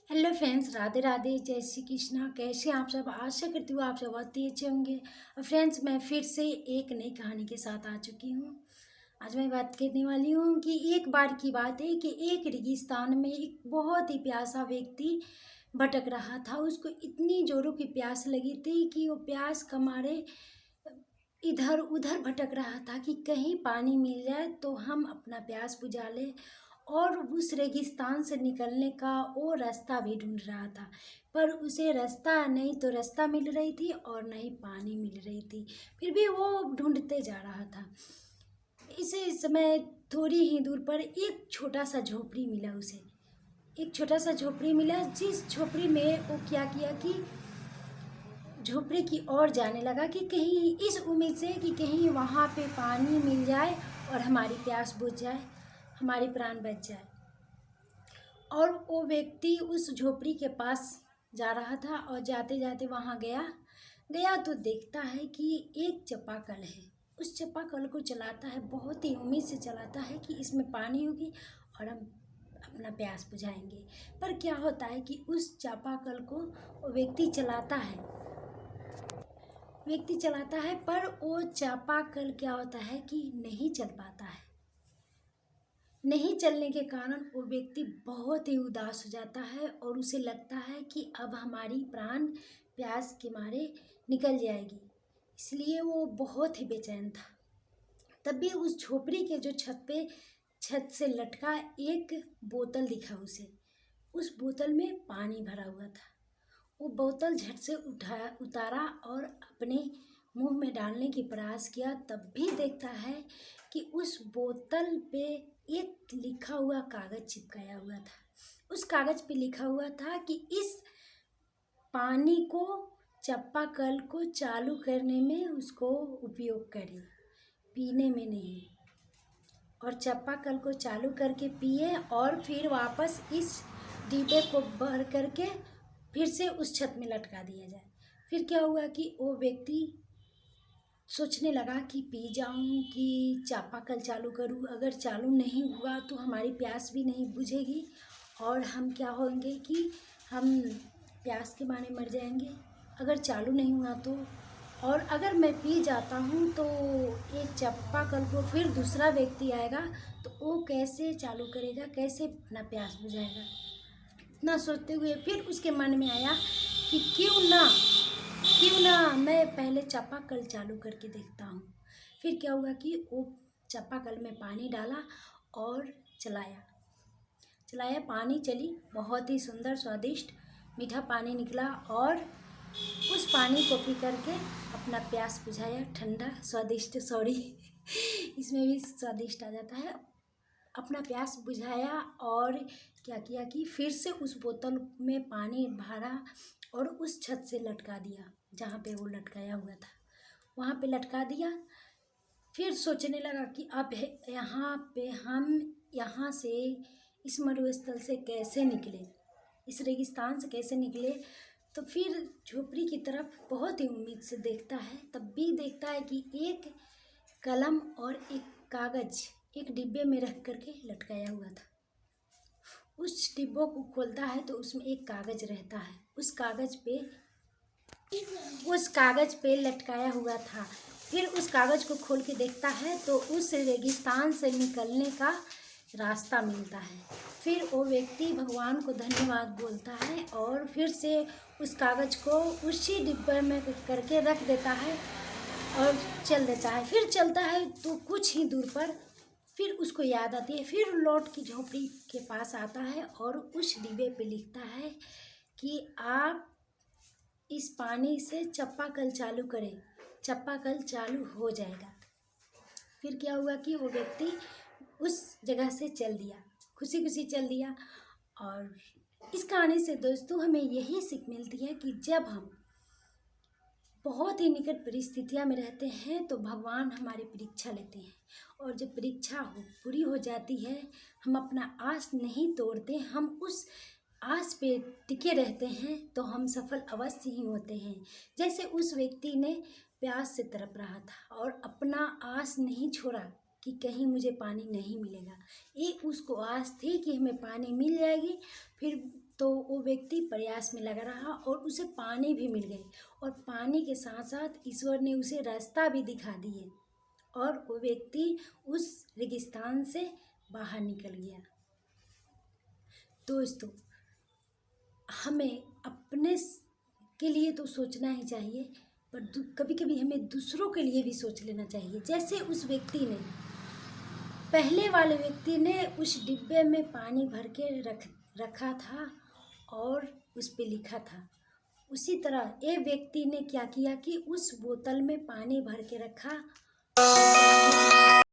Hello friends, Radhe Radhe, जय श्री कृष्णा। कैसे हैं आप सब? आशा करती हूँ आप सब बहुत ही अच्छे होंगे। और फ्रेंड्स, मैं फिर से एक नई कहानी के साथ आ चुकी हूँ। आज मैं बात करने वाली हूँ कि एक बार की बात है कि एक रेगिस्तान में एक बहुत ही प्यासा व्यक्ति भटक रहा था। उसको इतनी जोरों की प्यास लगी थी कि वो प्यास के मारे इधर उधर भटक रहा था कि कहीं पानी मिल जाए तो हम अपना प्यास बुझा लें। और उस रेगिस्तान से निकलने का वो रास्ता भी ढूंढ रहा था, पर उसे रास्ता नहीं तो रास्ता मिल रही थी और नहीं पानी मिल रही थी। फिर भी वो ढूंढते जा रहा था। इसी समय थोड़ी ही दूर पर एक छोटा सा झोपड़ी मिला उसे। एक छोटा सा झोपड़ी मिला, जिस झोपड़ी में वो क्या किया कि झोपड़ी की ओर जाने लगा कि कहीं इस उम्मीद से कि कहीं वहाँ पे पानी मिल जाए और हमारी प्यास बुझ जाए, हमारी प्राण बच जाए। और वो व्यक्ति उस झोपड़ी के पास जा रहा था और जाते जाते वहाँ गया गया तो देखता है कि एक चापाकल है। उस चापाकल को चलाता है, बहुत ही उम्मीद से चलाता है कि इसमें पानी होगी और हम अपना प्यास बुझाएंगे। पर क्या होता है कि उस चापाकल को वो व्यक्ति चलाता है, पर वो चापाकल क्या होता है कि नहीं चल पाता है। नहीं चलने के कारण वो व्यक्ति बहुत ही उदास हो जाता है और उसे लगता है कि अब हमारी प्राण प्यास के मारे निकल जाएगी। इसलिए वो बहुत ही बेचैन था। तब भी उस झोपड़ी के जो छत से लटका एक बोतल दिखा उसे। उस बोतल में पानी भरा हुआ था। वो बोतल झट से उतारा और अपने मुंह में डालने की प्रयास किया। तब भी देखता है कि उस बोतल पे एक लिखा हुआ कागज चिपकाया हुआ था। उस कागज पे लिखा हुआ था कि इस पानी को चापाकल को चालू करने में उसको उपयोग करें, पीने में नहीं। और चापाकल को चालू करके पिए और फिर वापस इस डिब्बे को भर करके फिर से उस छत में लटका दिया जाए। फिर क्या हुआ कि वो व्यक्ति सोचने लगा कि पी जाऊं कि चापाकल चालू करूं। अगर चालू नहीं हुआ तो हमारी प्यास भी नहीं बुझेगी और हम क्या होंगे कि हम प्यास के मारे मर जाएंगे अगर चालू नहीं हुआ तो। और अगर मैं पी जाता हूँ तो एक चापाकल को फिर दूसरा व्यक्ति आएगा तो वो कैसे चालू करेगा, कैसे अपना प्यास बुझाएगा। इतना सोचते हुए फिर उसके मन में आया कि क्यों ना मैं पहले चापाकल चालू करके देखता हूँ। फिर क्या हुआ कि वो चापाकल में पानी डाला और चलाया पानी चली, बहुत ही सुंदर स्वादिष्ट मीठा पानी निकला। और उस पानी को पी करके अपना प्यास बुझाया। ठंडा स्वादिष्ट, सॉरी इसमें भी स्वादिष्ट आ जाता है। अपना प्यास बुझाया और क्या किया कि फिर से उस बोतल में पानी भरा और उस छत से लटका दिया। जहाँ पे वो लटकाया हुआ था वहाँ पे लटका दिया। फिर सोचने लगा कि अब यहाँ पे हम यहाँ से इस मरुस्थल से कैसे निकले, इस रेगिस्तान से कैसे निकले। तो फिर झोपड़ी की तरफ बहुत ही उम्मीद से देखता है। तब भी देखता है कि एक कलम और एक कागज एक डिब्बे में रख करके लटकाया हुआ था। उस डिब्बों को खोलता है तो उसमें एक कागज रहता है। उस कागज पे लटकाया हुआ था। फिर उस कागज को खोल के देखता है तो उस रेगिस्तान से निकलने का रास्ता मिलता है। फिर वो व्यक्ति भगवान को धन्यवाद बोलता है और फिर से उस कागज को उसी डिब्बे में करके रख देता है और चल देता है। फिर चलता है तो कुछ ही दूर पर फिर उसको याद आती है। फिर लौट की झोपड़ी के पास आता है और उस डिब्बे पे लिखता है कि आप इस पानी से चापाकल चालू करें, चापाकल चालू हो जाएगा। फिर क्या हुआ कि वो व्यक्ति उस जगह से चल दिया, खुशी खुशी चल दिया। और इस कहानी से दोस्तों हमें यही सीख मिलती है कि जब हम बहुत ही निकट परिस्थितियां में रहते हैं तो भगवान हमारी परीक्षा लेते हैं। और जब परीक्षा पूरी हो जाती है, हम अपना आस नहीं तोड़ते, हम उस आस पे टिके रहते हैं तो हम सफल अवश्य ही होते हैं। जैसे उस व्यक्ति ने प्यास से तड़प रहा था और अपना आस नहीं छोड़ा कि कहीं मुझे पानी नहीं मिलेगा। ये उसको आस थी कि हमें पानी मिल जाएगी। फिर तो वो व्यक्ति प्रयास में लगा रहा और उसे पानी भी मिल गई, और पानी के साथ साथ ईश्वर ने उसे रास्ता भी दिखा दिए, और वो व्यक्ति उस रेगिस्तान से बाहर निकल गया। दोस्तों, हमें अपने के लिए तो सोचना ही चाहिए, पर कभी कभी हमें दूसरों के लिए भी सोच लेना चाहिए। जैसे उस व्यक्ति ने, पहले वाले व्यक्ति ने उस डिब्बे में पानी भर के रखा था और उस पे लिखा था, उसी तरह ये व्यक्ति ने क्या किया कि उस बोतल में पानी भर के रखा।